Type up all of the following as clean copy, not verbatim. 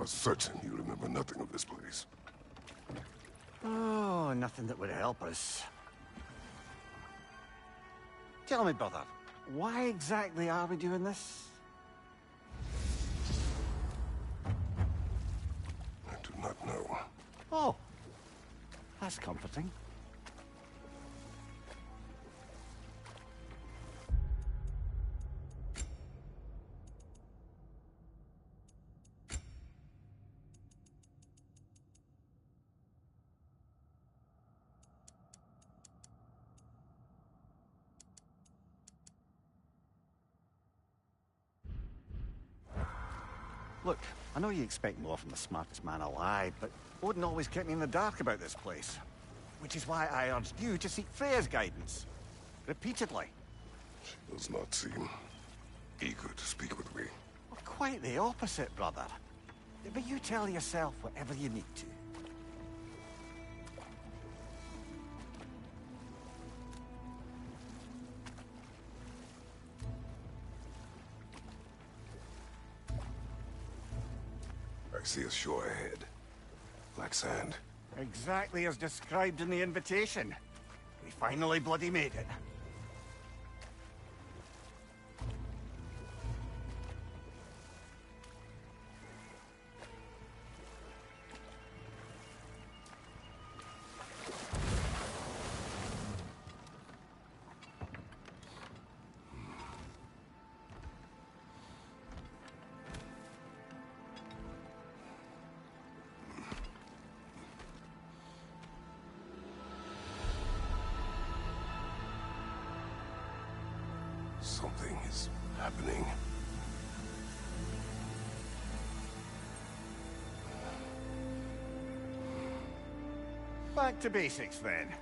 are certain you remember nothing of this place. Oh, nothing that would help us. Tell me, brother, why exactly are we doing this? I do not know. Oh, that's comforting. Look, I know you expect more from the smartest man alive, but Odin always kept me in the dark about this place. Which is why I urged you to seek Freya's guidance. Repeatedly. She does not seem eager to speak with me. Well, quite the opposite, brother. But you tell yourself whatever you need to. I see a shore ahead. Black sand. Exactly as described in the invitation. We finally bloody made it. Something is happening. Back to basics, then.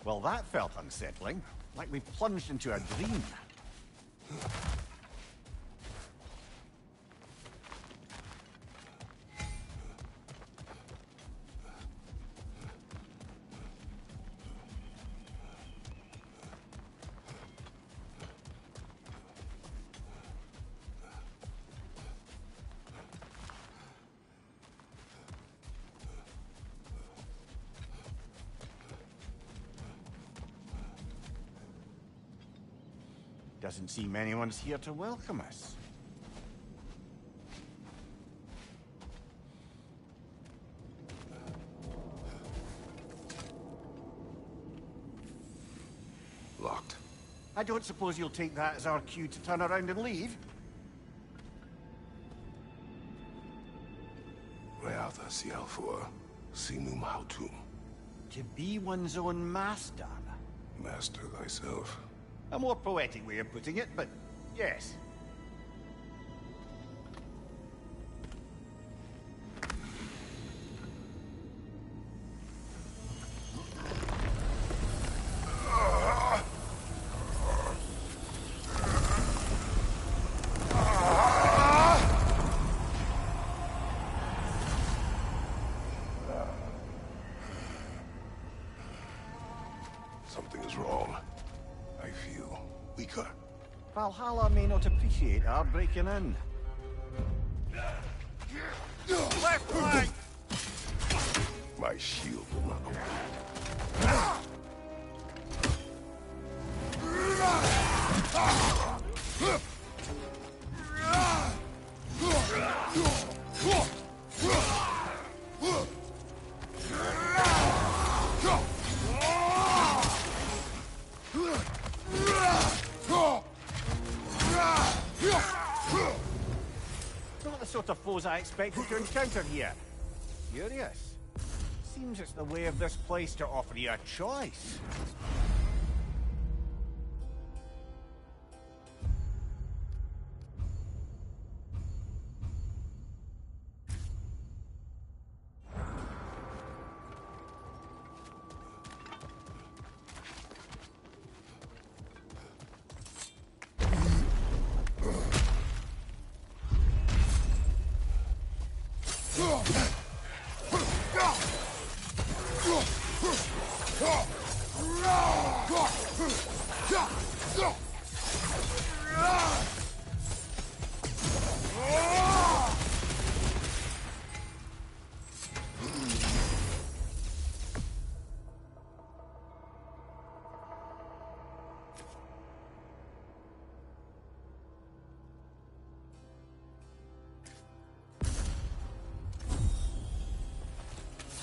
Well, that felt unsettling. Like we plunged into a dream. Doesn't seem anyone's here to welcome us. Locked. I don't suppose you'll take that as our cue to turn around and leave? Reatha Sialfur, Sinum Hautum. To be one's own master. Master thyself. A more poetic way of putting it, but yes. Something is wrong. I feel weaker. Valhalla may not appreciate our breaking in. Left flank! My shield will not hold. Not the sort of foes I expected to encounter here. Curious. Seems it's the way of this place to offer you a choice.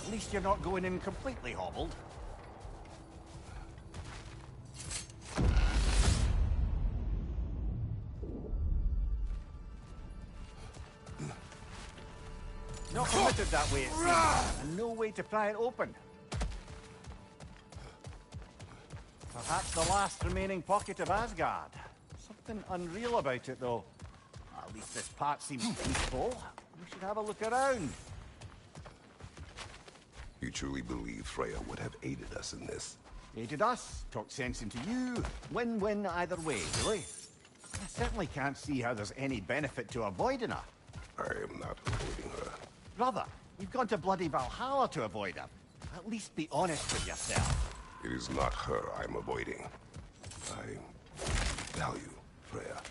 At least you're not going in completely hobbled. Not permitted that way, it seems, and no way to pry it open. Perhaps the last remaining pocket of Asgard. Something unreal about it, though. At least this part seems peaceful. We should have a look around. You truly believe Freya would have aided us in this? Aided us, talked sense into you. Win-win either way, really. I certainly can't see how there's any benefit to avoiding her. I am not avoiding her. Brother, you've gone to bloody Valhalla to avoid her. At least be honest with yourself. It is not her I'm avoiding. I value Freya.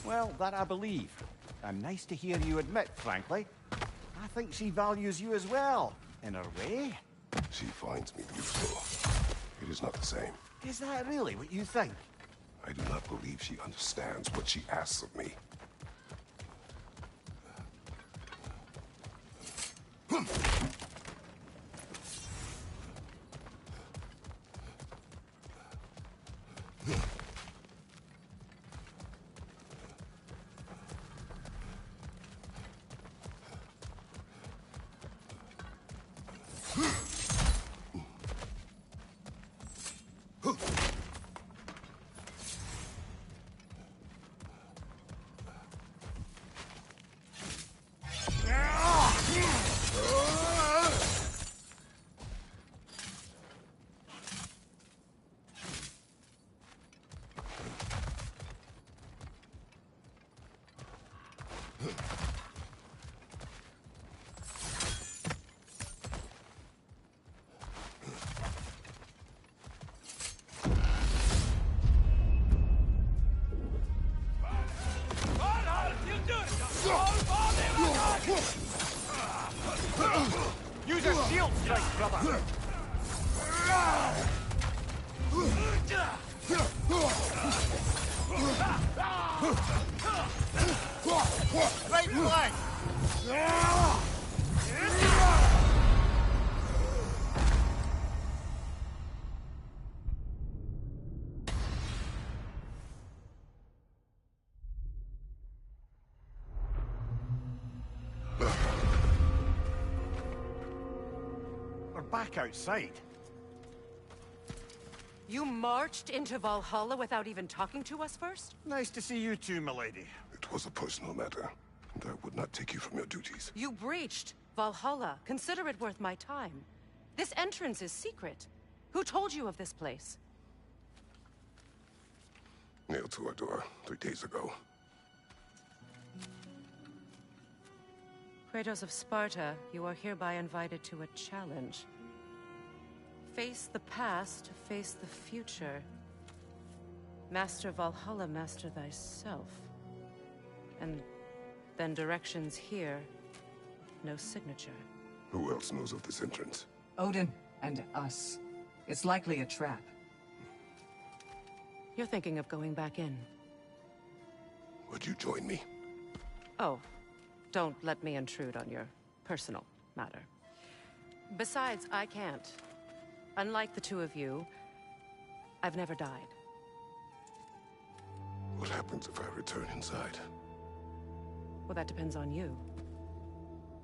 Well, that I believe. And nice to hear you admit, frankly. I think she values you as well, in her way. She finds me beautiful. It is not the same. Is that really what you think? I do not believe she understands what she asks of me. Use a shield strike, brother! Right flank! We're back outside. You marched into Valhalla without even talking to us first? Nice to see you too, milady. It was a personal matter, and I would not take you from your duties. You breached Valhalla. Consider it worth my time. This entrance is secret. Who told you of this place? Nailed to our door 3 days ago. Kratos of Sparta, you are hereby invited to a challenge. Face the past, face the future. Master Valhalla, master thyself. And then directions here, no signature. Who else knows of this entrance? Odin and us. It's likely a trap. You're thinking of going back in. Would you join me? Oh, don't let me intrude on your personal matter. Besides, I can't. Unlike the two of you, I've never died. What happens if I return inside? Well, that depends on you.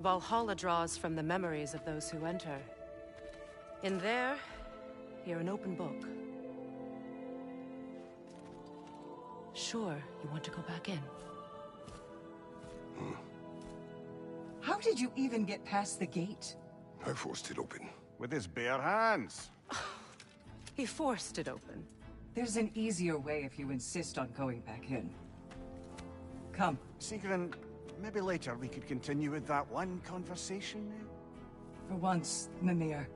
Valhalla draws from the memories of those who enter. In there, you're an open book. Sure, you want to go back in. How did you even get past the gate? I forced it open. With his bare hands. He forced it open. There's an easier way if you insist on going back in. Come. Sigrun, maybe later we could continue with that one conversation. For once, Mimir.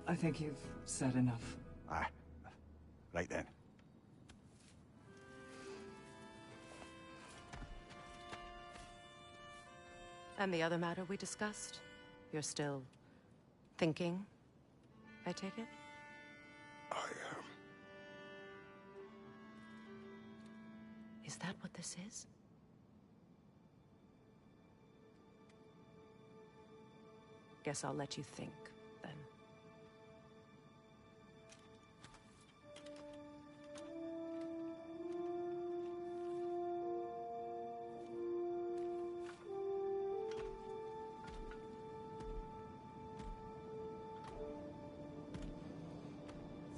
I think you've said enough. Ah, right then. And the other matter we discussed? You're still thinking, I take it? I am. Is that what this is? Guess I'll let you think, then.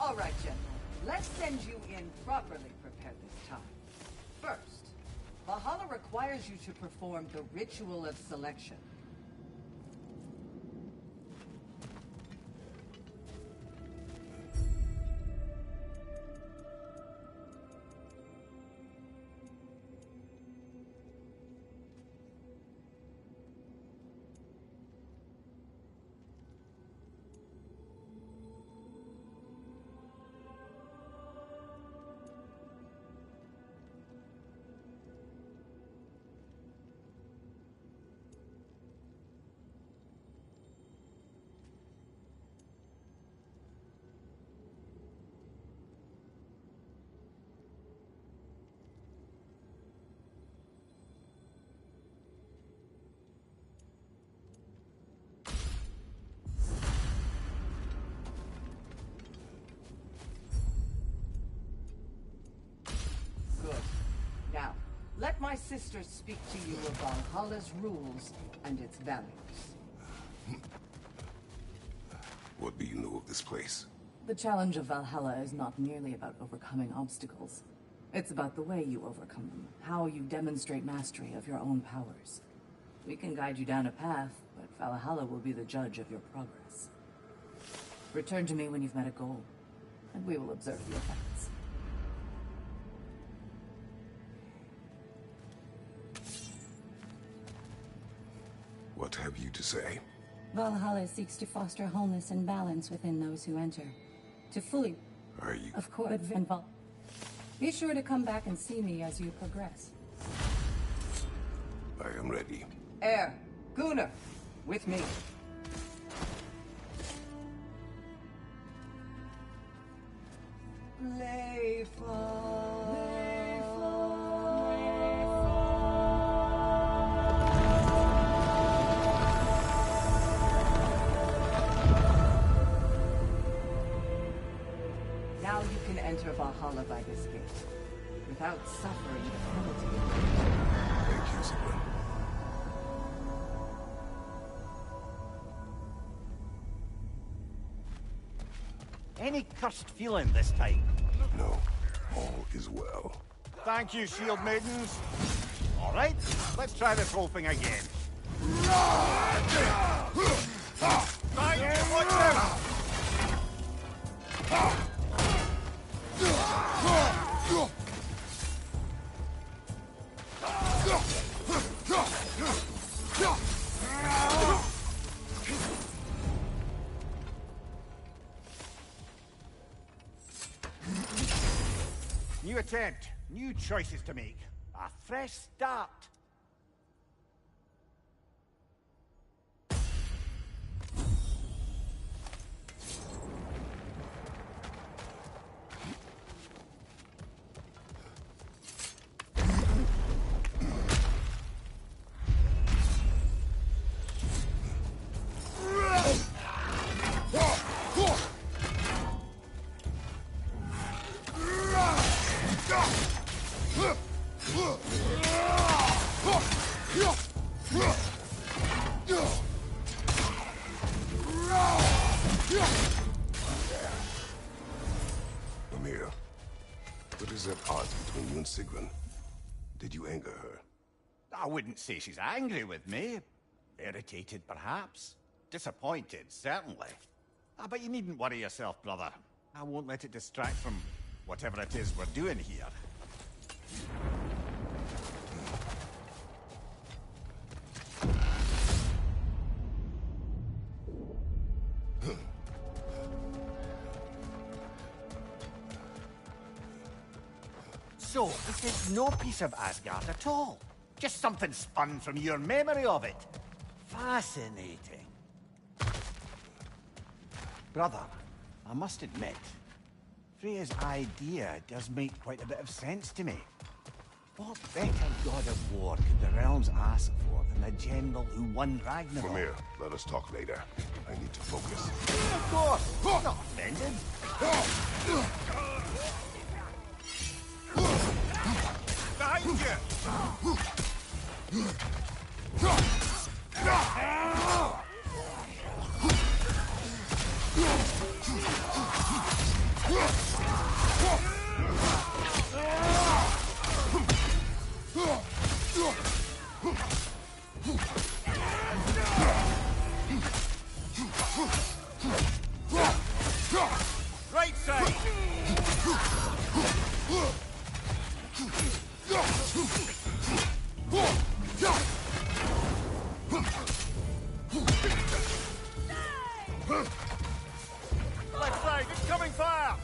All right, General. Let's send you in properly prepared this time. First, Valhalla requires you to perform the Ritual of Selection. Now, let my sister speak to you of Valhalla's rules and its values. What do you know of this place? The challenge of Valhalla is not merely about overcoming obstacles. It's about the way you overcome them, how you demonstrate mastery of your own powers. We can guide you down a path, but Valhalla will be the judge of your progress. Return to me when you've met a goal, and we will observe the effects. What have you to say? Valhalla seeks to foster wholeness and balance within those who enter. To fully, Are you... of course, advance. Be sure to come back and see me as you progress. I am ready. Air, Gunnar, with me. Now you can enter Valhalla by this gate, without suffering the penalty. Thank you, Sigrun. Any cursed feeling this time? No, all is well. Thank you, shield maidens. All right, let's try this whole thing again. Right, watch out! New attempt, new choices to make. A fresh start. I wouldn't say she's angry with me. Irritated, perhaps. Disappointed, certainly. But you needn't worry yourself, brother. I won't let it distract from whatever it is we're doing here. So, this is no piece of Asgard at all. Just something spun from your memory of it. Fascinating. Brother, I must admit, Freya's idea does make quite a bit of sense to me. What better god of war could the realms ask for than the general who won Ragnarok? Mimir, let us talk later. I need to focus. Of course! Not offended. Behind right side! Left side, incoming fire!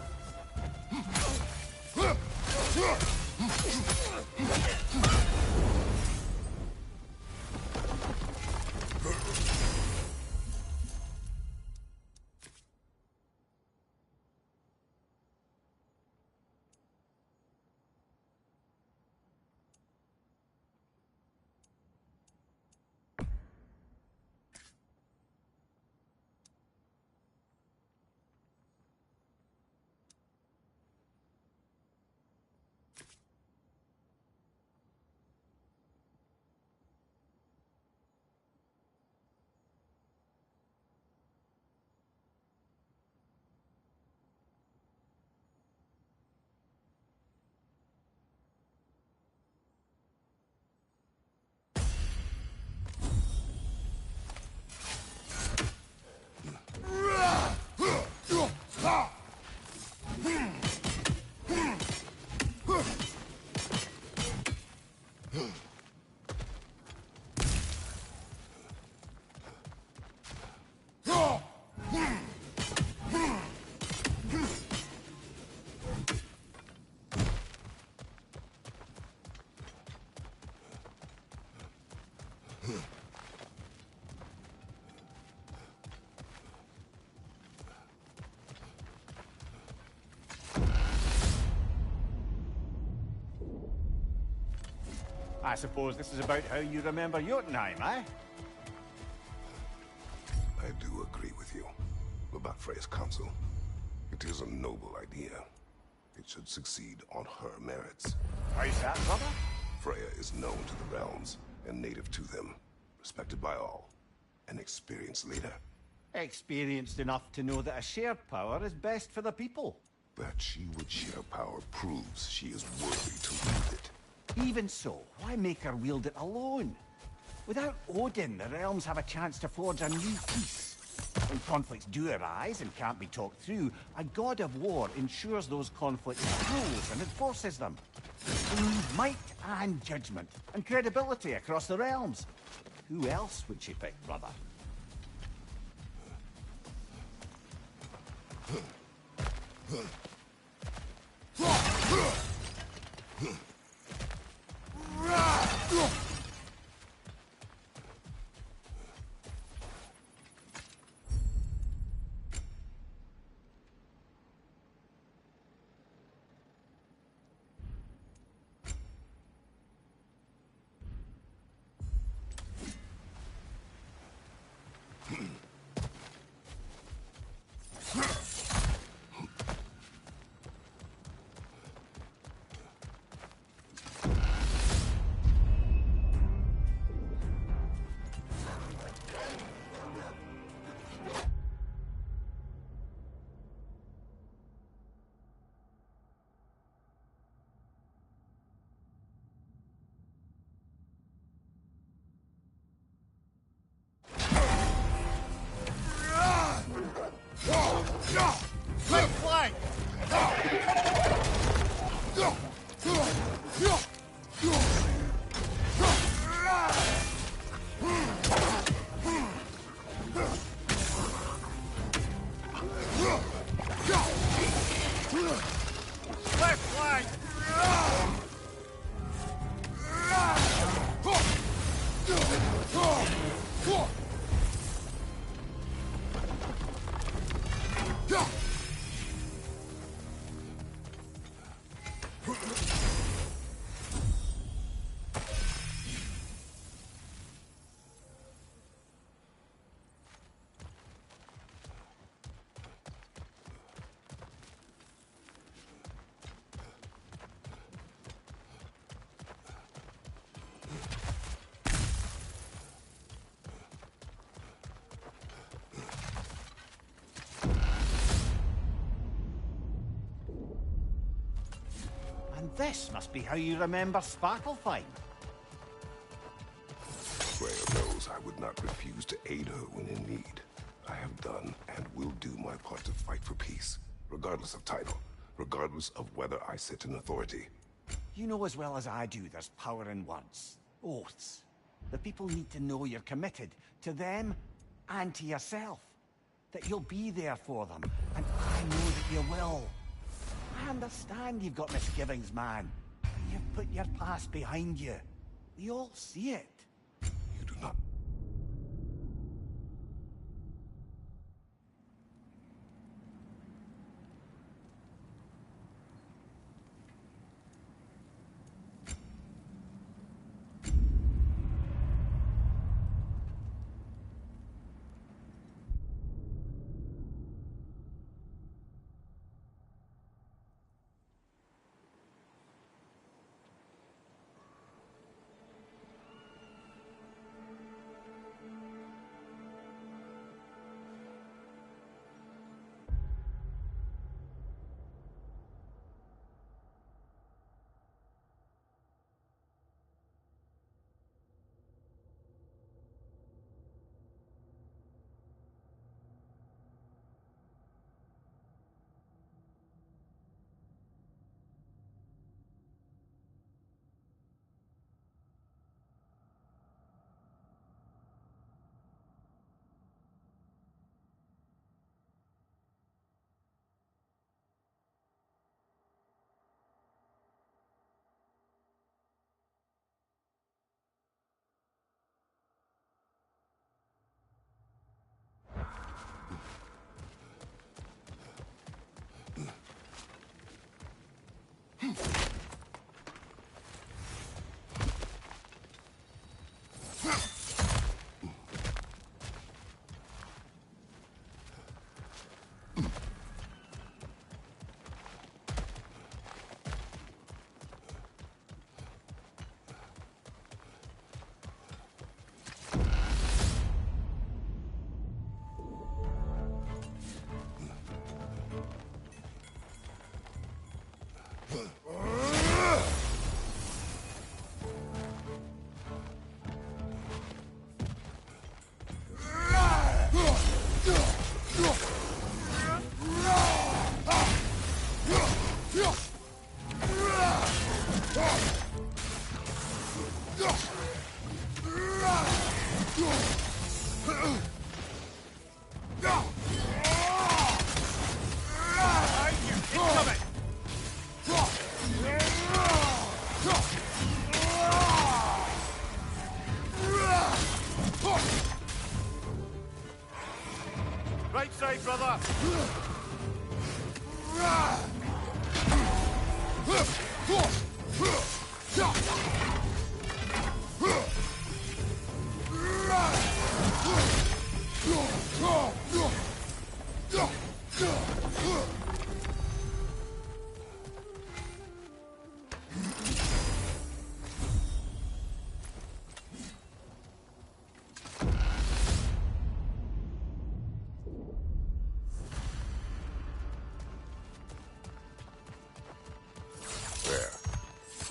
I suppose this is about how you remember Jotunheim, eh? I do agree with you about Freya's council. It is a noble idea. It should succeed on her merits. How's that, brother? Freya is known to the realms and native to them, respected by all, an experienced leader. Experienced enough to know that a shared power is best for the people. That she would share power proves she is worthy to wield it. Even so, why make her wield it alone? Without Odin, the realms have a chance to forge a new peace. When conflicts do arise and can't be talked through, a god of war ensures those conflicts rules and enforces them. They need might and judgment, and credibility across the realms. Who else would she pick, brother? This must be how you remember Sparklefine. Freya knows I would not refuse to aid her when in need. I have done and will do my part to fight for peace, regardless of title, regardless of whether I sit in authority. You know as well as I do there's power in words. Oaths. The people need to know you're committed to them and to yourself. That you'll be there for them, and I know that you will. I understand you've got misgivings, man. You've put your past behind you. We all see it. You do not... Right side, brother!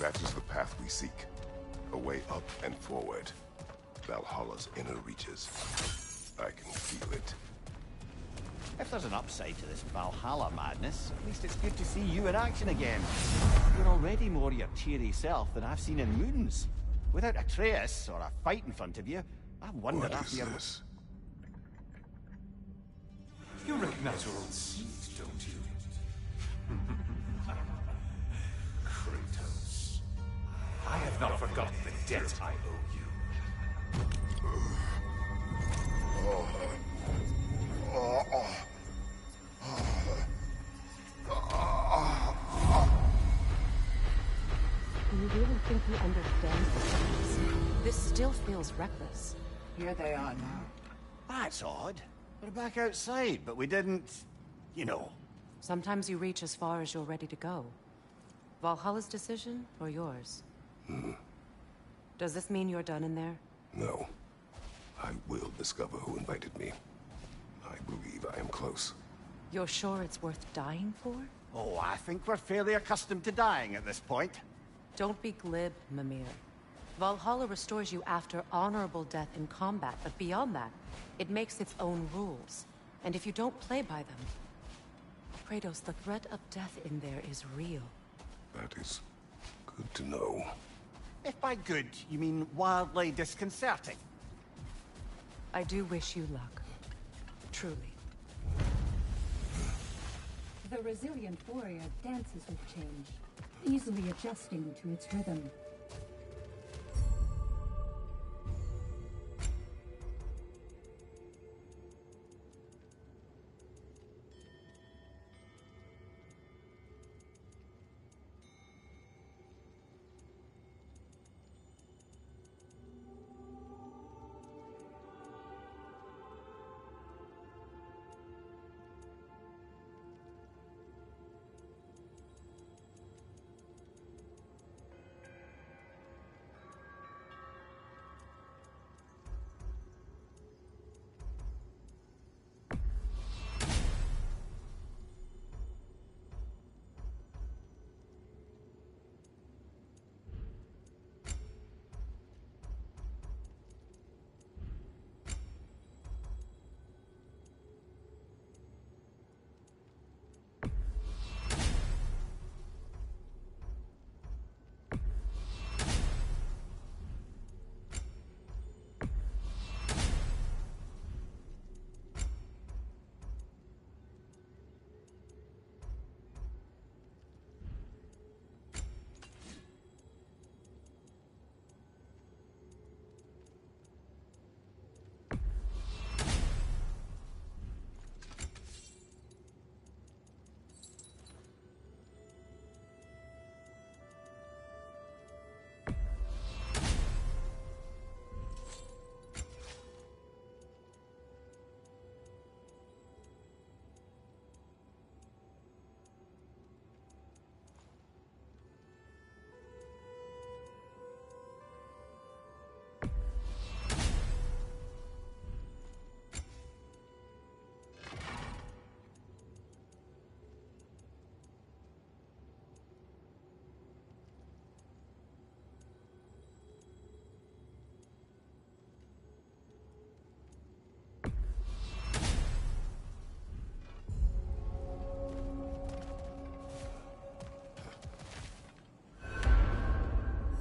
That is the path we seek. A way up and forward. Valhalla's inner reaches. I can feel it. If there's an upside to this Valhalla madness, at least it's good to see you in action again. You're already more your cheery self than I've seen in moons. Without Atreus, or a fight in front of you, I've wondered What after is your... this? You recognize your old seeds, don't you? Kratos. I have not forgotten the debt I owe you. Do you really think he understands this? This still feels reckless. Here they are now. That's odd. We're back outside, but we didn't... you know. Sometimes you reach as far as you're ready to go. Valhalla's decision, or yours? Does this mean you're done in there? No. I will discover who invited me. I believe I am close. You're sure it's worth dying for? Oh, I think we're fairly accustomed to dying at this point. Don't be glib, Mimir. Valhalla restores you after honorable death in combat, but beyond that, it makes its own rules. And if you don't play by them... Kratos, the threat of death in there is real. That is good to know. If by good, you mean wildly disconcerting. I do wish you luck. Truly. The resilient warrior dances with change, easily adjusting to its rhythm.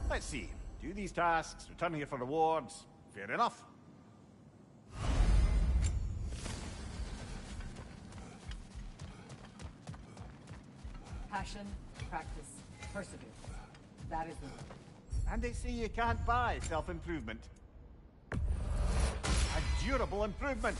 Let's see. Do these tasks, return here for rewards. Fair enough. Passion, practice, perseverance. That is the way. And they say you can't buy self-improvement. A durable improvement.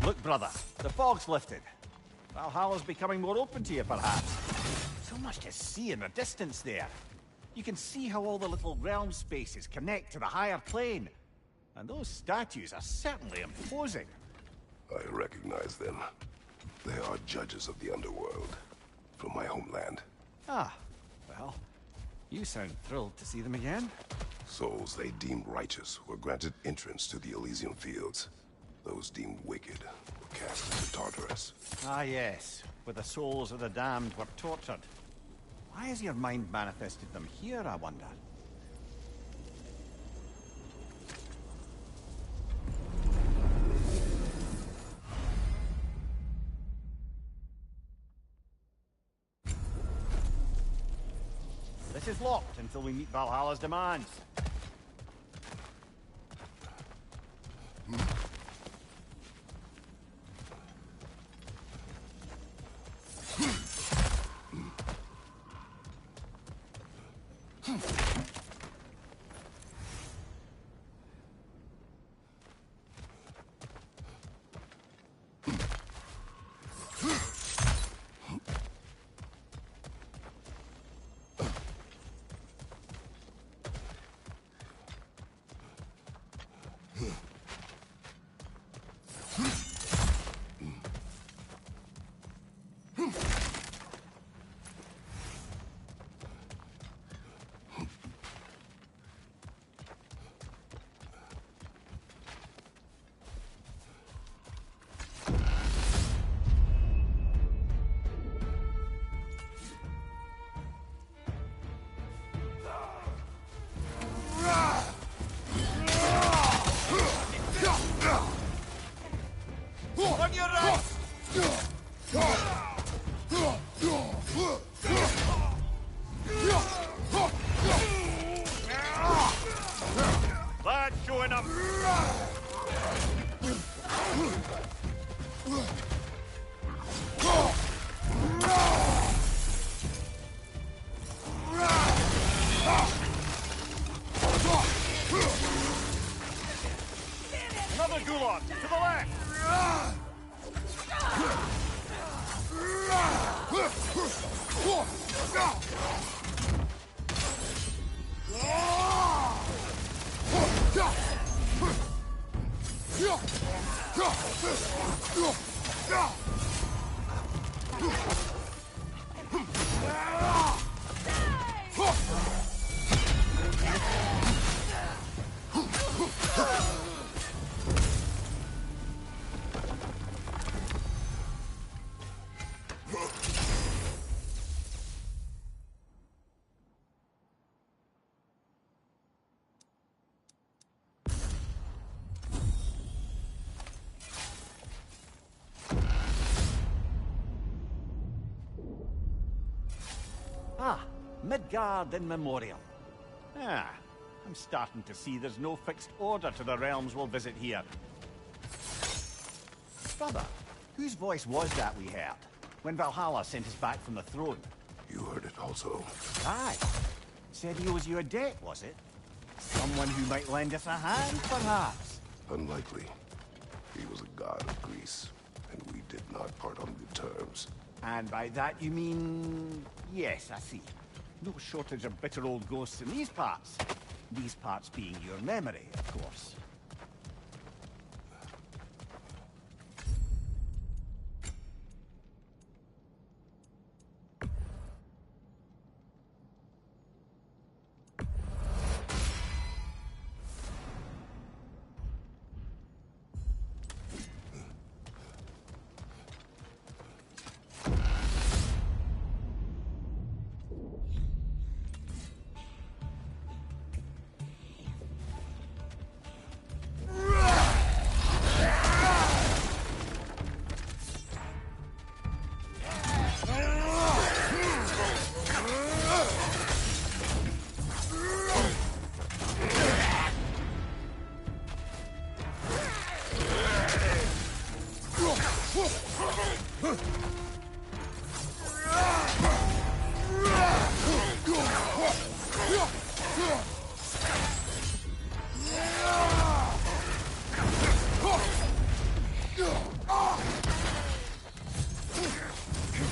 Look, brother, the fog's lifted. Valhalla's becoming more open to you, perhaps. So much to see in the distance there. You can see how all the little realm spaces connect to the higher plane. And those statues are certainly imposing. I recognize them. They are judges of the underworld, from my homeland. Ah, well, you sound thrilled to see them again. Souls they deemed righteous were granted entrance to the Elysium Fields. Those deemed wicked were cast into Tartarus. Ah, yes, where the souls of the damned were tortured. Why has your mind manifested them here, I wonder? This is locked until we meet Valhalla's demands. On your right! Lad showing up! Another gulag! To the left! Ah, Midgard in Memoriam. Ah, I'm starting to see there's no fixed order to the realms we'll visit here. Brother, whose voice was that we heard when Valhalla sent us back from the throne? You heard it also. Aye. Said he owes you a debt, was it? Someone who might lend us a hand, perhaps? Unlikely. He was a god of Greece, and we did not part on good terms. And by that you mean... Yes, I see. No shortage of bitter old ghosts in these parts. These parts being your memory, of course.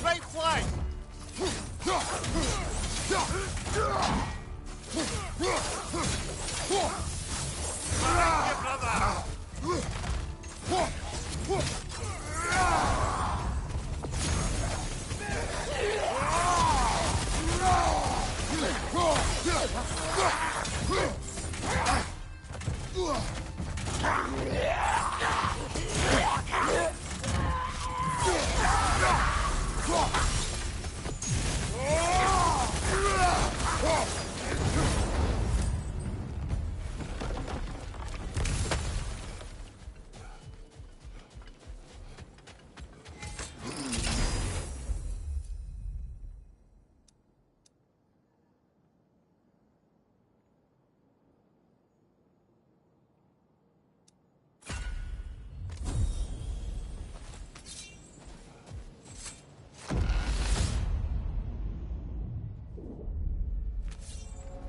Right flank!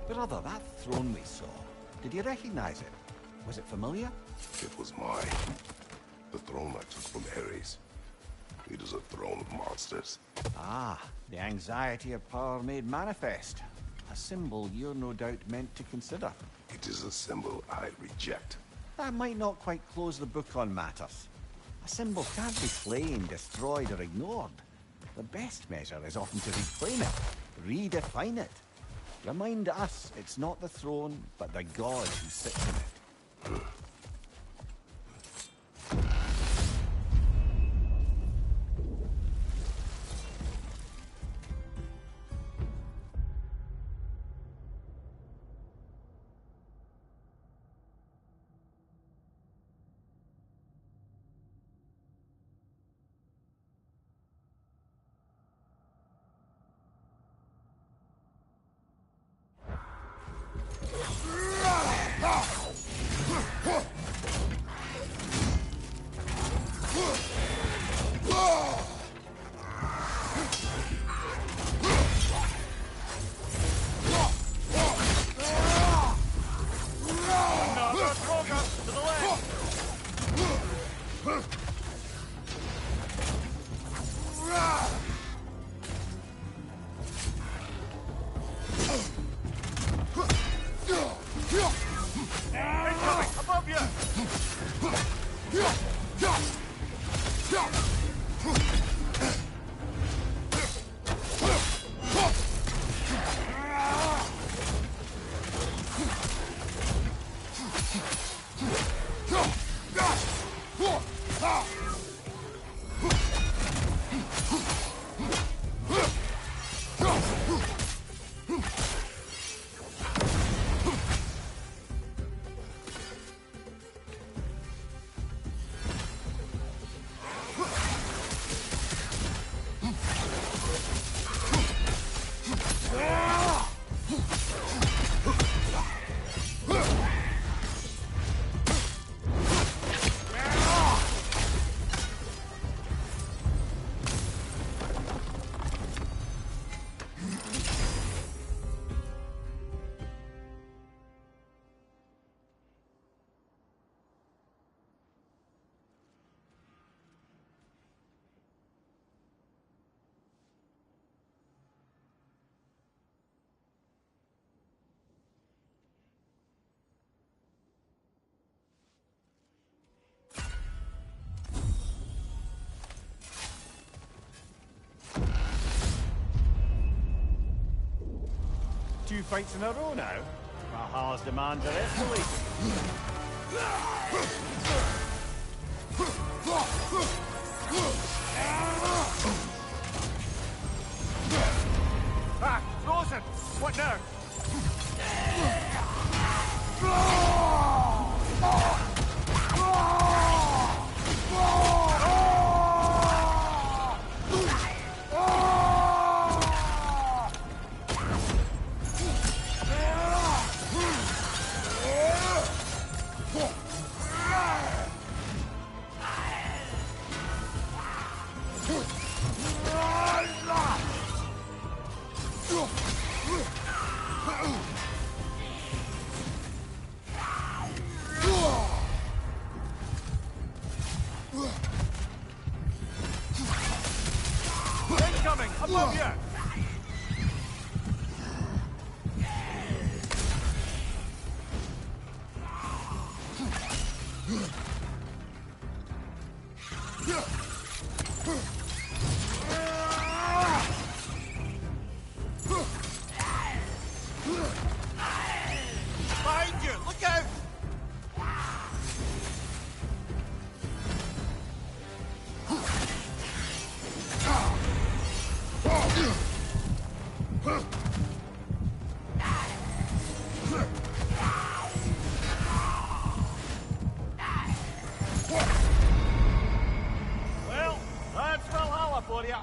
Brother, that throne we saw, did you recognize it? Was it familiar? It was mine. The throne I took from Ares. It is a throne of monsters. Ah, the anxiety of power made manifest. A symbol you're no doubt meant to consider. It is a symbol I reject. That might not quite close the book on matters. A symbol can't be slain, destroyed, or ignored. The best measure is often to reclaim it, redefine it. Remind us it's not the throne, but the god who sits in it. Two fights in a row now. Valhalla's demands are escalating. Ah, frozen! What now? Incoming! Above you! Behind you! Look out! Well, that's Valhalla for you.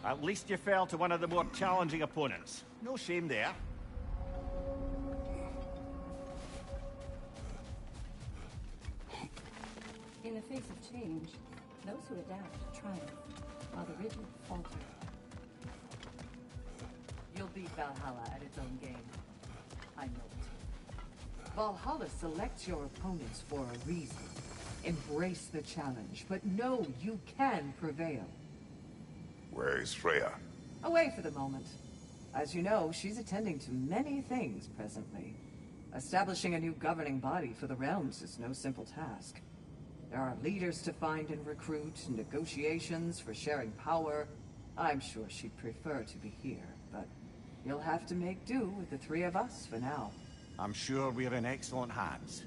At least you fell to one of the more challenging opponents. No shame there. In the face of change, those who adapt triumph, while the rigid falter. You'll beat Valhalla at its own game. I know it. Valhalla selects your opponents for a reason. Embrace the challenge, but know you can prevail. Where is Freya? Away for the moment. As you know, she's attending to many things presently. Establishing a new governing body for the realms is no simple task. There are leaders to find and recruit, negotiations for sharing power. I'm sure she'd prefer to be here, but you'll have to make do with the three of us for now. I'm sure we're in excellent hands.